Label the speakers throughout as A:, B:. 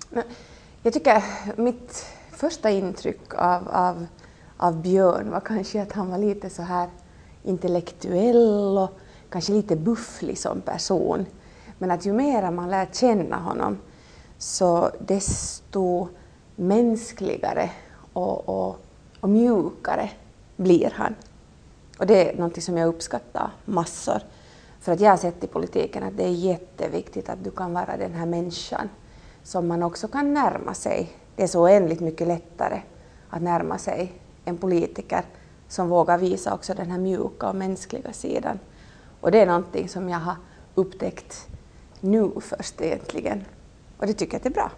A: Men jag tycker mitt första intryck av Björn var kanske att han var lite så här intellektuell och kanske lite bufflig som person. Men att ju mer man lär känna honom så desto mänskligare och mjukare blir han. Och det är något som jag uppskattar massor. För att jag har sett i politiken att det är jätteviktigt att du kan vara den här människan som man också kan närma sig. Det är så oändligt mycket lättare att närma sig en politiker som vågar visa också den här mjuka och mänskliga sidan. Och det är någonting som jag har upptäckt nu först egentligen. Och det tycker jag att det är bra.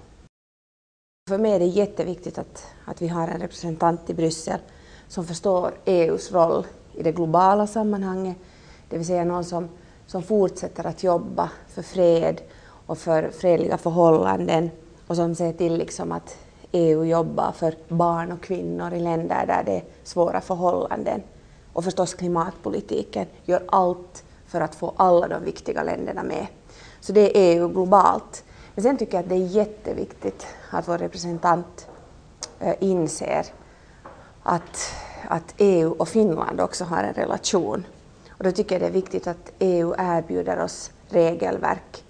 A: För mig är det jätteviktigt att vi har en representant i Bryssel som förstår EUs roll i det globala sammanhanget. Det vill säga någon som fortsätter att jobba för fred och för fredliga förhållanden. Och som ser till liksom att EU jobbar för barn och kvinnor i länder där det är svåra förhållanden. Och förstås klimatpolitiken gör allt för att få alla de viktiga länderna med. Så det är EU globalt. Men sen tycker jag att det är jätteviktigt att vår representant inser att EU och Finland också har en relation. Och då tycker jag det är viktigt att EU erbjuder oss regelverk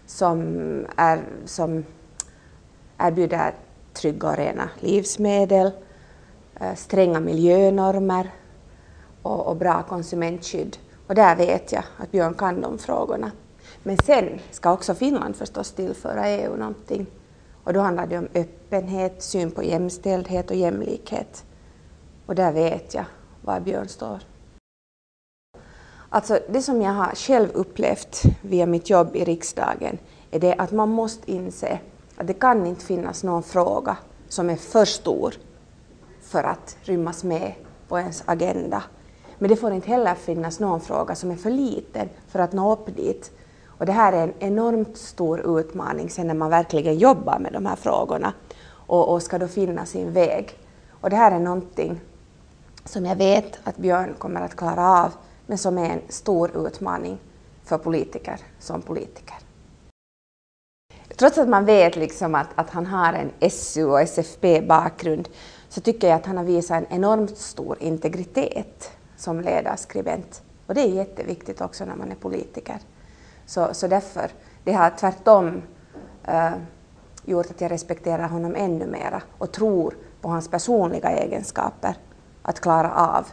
A: som erbjuder trygga och rena livsmedel, stränga miljönormer och bra konsumentskydd. Och där vet jag att Björn kan de frågorna. Men sen ska också Finland förstås tillföra EU någonting. Och då handlar det om öppenhet, syn på jämställdhet och jämlikhet. Och där vet jag var Björn står. Alltså det som jag har själv upplevt via mitt jobb i riksdagen är det att man måste inse att det kan inte finnas någon fråga som är för stor för att rymmas med på ens agenda. Men det får inte heller finnas någon fråga som är för liten för att nå upp dit. Och det här är en enormt stor utmaning sen när man verkligen jobbar med de här frågorna och ska då finna sin väg. Och det här är någonting som jag vet att Björn kommer att klara av, men som är en stor utmaning för politiker som politiker. Trots att man vet liksom att han har en SU och SFP-bakgrund så tycker jag att han har visat en enormt stor integritet som ledarskribent. Och det är jätteviktigt också när man är politiker. Så därför, det har tvärtom gjort att jag respekterar honom ännu mera och tror på hans personliga egenskaper att klara av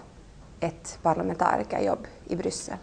A: ett parlamentarikerjobb i Bryssel.